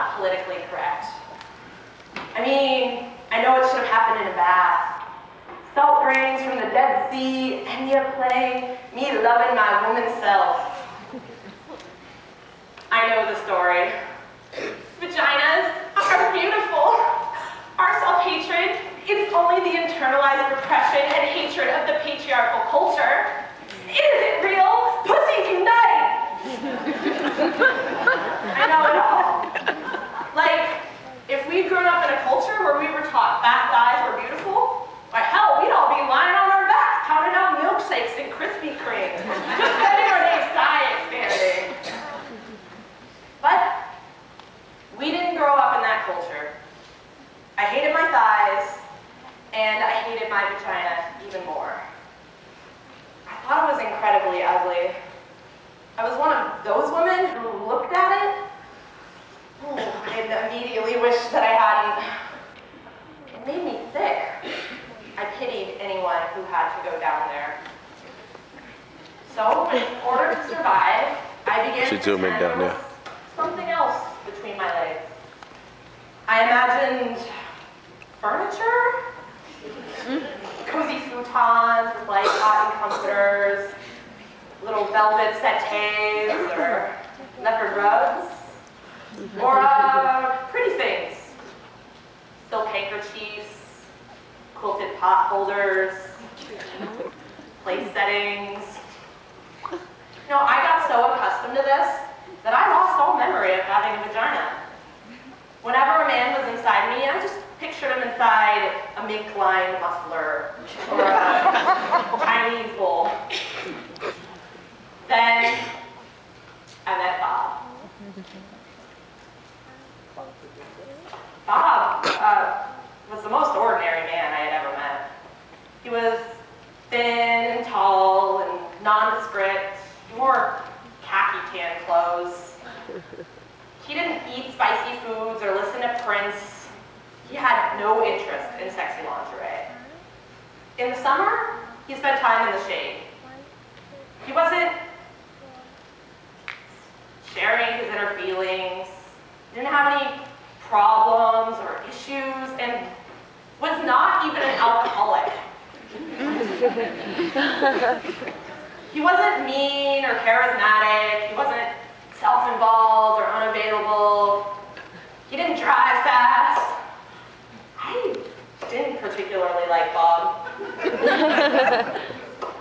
not politically correct. I mean, I know it should have happened in a bath. Salt rains from the Dead Sea, Enya playing, me loving my woman self. I know the story. Vaginas are beautiful. Our self-hatred is only the internalized repression and hatred of the patriarchal culture. It isn't real. Pussies unite! I know it all. Like, if we'd grown up in a culture where we were taught fat thighs were beautiful, why hell, we'd all be lying on our backs, pounding out milkshakes and Krispy Kreme, just betting our name's thigh expanding. But we didn't grow up in that culture. I hated my thighs, and I hated my vagina even more. I thought it was incredibly ugly. I was one of those women who looked at it and immediately wished that I hadn't. It made me sick. I pitied anyone who had to go down there. So, in order to survive, I began to pretend there was something else between my legs. I imagined furniture, cozy futons with like cotton comforters, little velvet settees or leopard rugs, or pretty things, silk handkerchiefs, quilted pot holders, place settings. You know, I got so accustomed to this that I lost all memory of having a vagina. Whenever a man was inside me, I just pictured him inside a mink-lined muffler or a Chinese bowl. Then I met Bob. Bob was the most ordinary man I had ever met. He was thin and tall and nondescript. He wore khaki tan clothes. He didn't eat spicy foods or listen to Prince. He had no interest in sexy lingerie. In the summer, he spent time in the shade. He wasn't sharing his inner feelings, didn't have any problems or issues, and was not even an alcoholic. He wasn't mean or charismatic. He wasn't self-involved or unavailable. He didn't drive fast. I didn't particularly like Bob.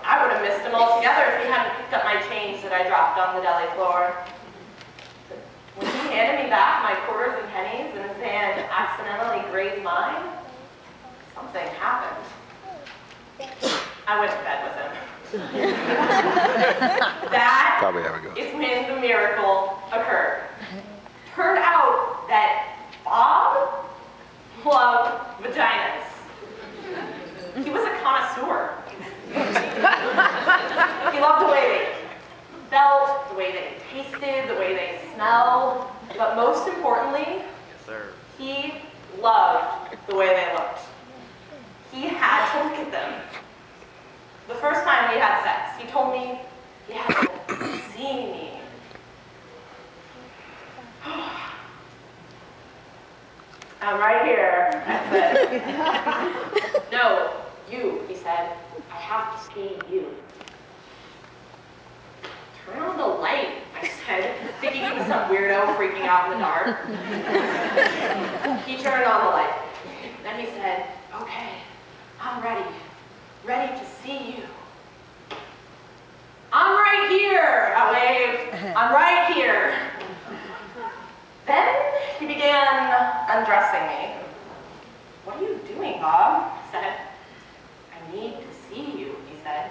I would have missed him altogether if he hadn't picked up my change that I dropped on the deli floor. When he handed me back my quarters and pennies and his hand accidentally grazed mine, something happened. I went to bed with him. That is when the miracle occurred. Turned out that Bob loved vaginas. He was a connoisseur. He loved the way they felt, the way they tasted, the way they smelled, but most importantly, he loved the way they looked. He had to look at them. The first time we had sex, he told me he had to see me. I'm right here, I said. No, you, he said. I have to see you. Turn on the light, I said, thinking he was some weirdo freaking out in the dark. He turned on the light. Then he said, okay, I'm ready to see you. I'm right here, I waved. I'm right here. Then he began undressing me. What are you doing, Bob? I said. I need to see you, he said.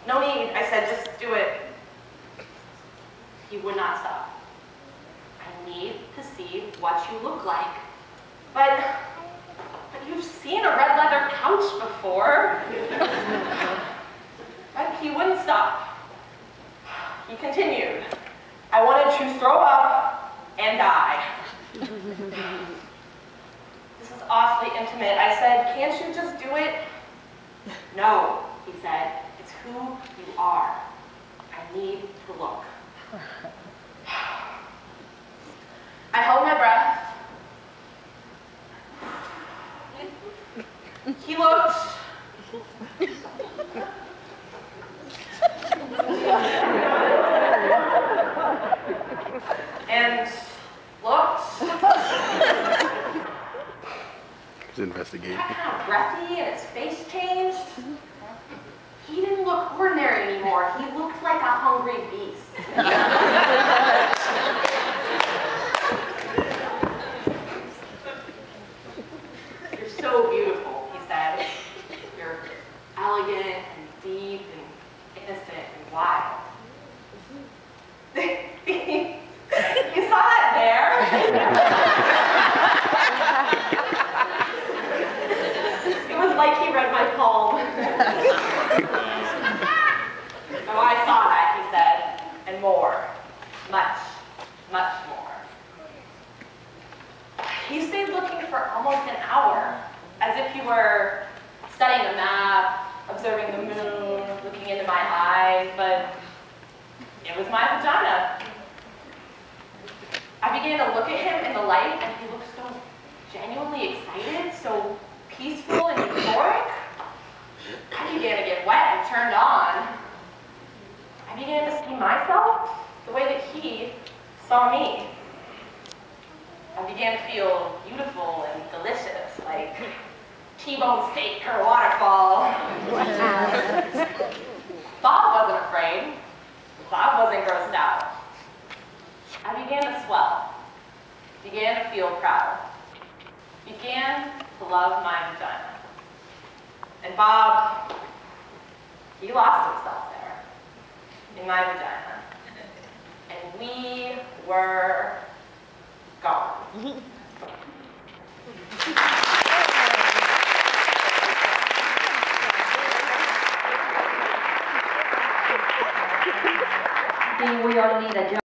No need, I said, just do it. He would not stop. I need to see what you look like. But you've seen a red leather couch before. But he wouldn't stop. He continued. I wanted to throw up and die. This is awfully intimate. I said, can't you just do it? No, he said, it's who you are. I need to look. I held my breath He's investigating. Got kind of breathy and his face changed. He didn't look ordinary anymore. He looked like a hungry beast. You're so beautiful, he said. You're elegant and deep and innocent and wild. You saw that there? It was like he read my palm. Oh, I saw that, he said, and more. Much, much more. He stayed looking for almost an hour, as if he were studying a map, observing the moon, looking into my eyes, but it was my vagina. I began to look at him in the light, and he looked so genuinely excited, so peaceful and euphoric. I began to get wet and turned on. I began to see myself the way that he saw me. I began to feel beautiful and delicious, like T-bone steak or a waterfall. Bob wasn't afraid. Bob wasn't grossed out. I began to swell, began to feel proud, began to love my vagina. And Bob, he lost himself there, in my vagina. And we were gone. We all need a job.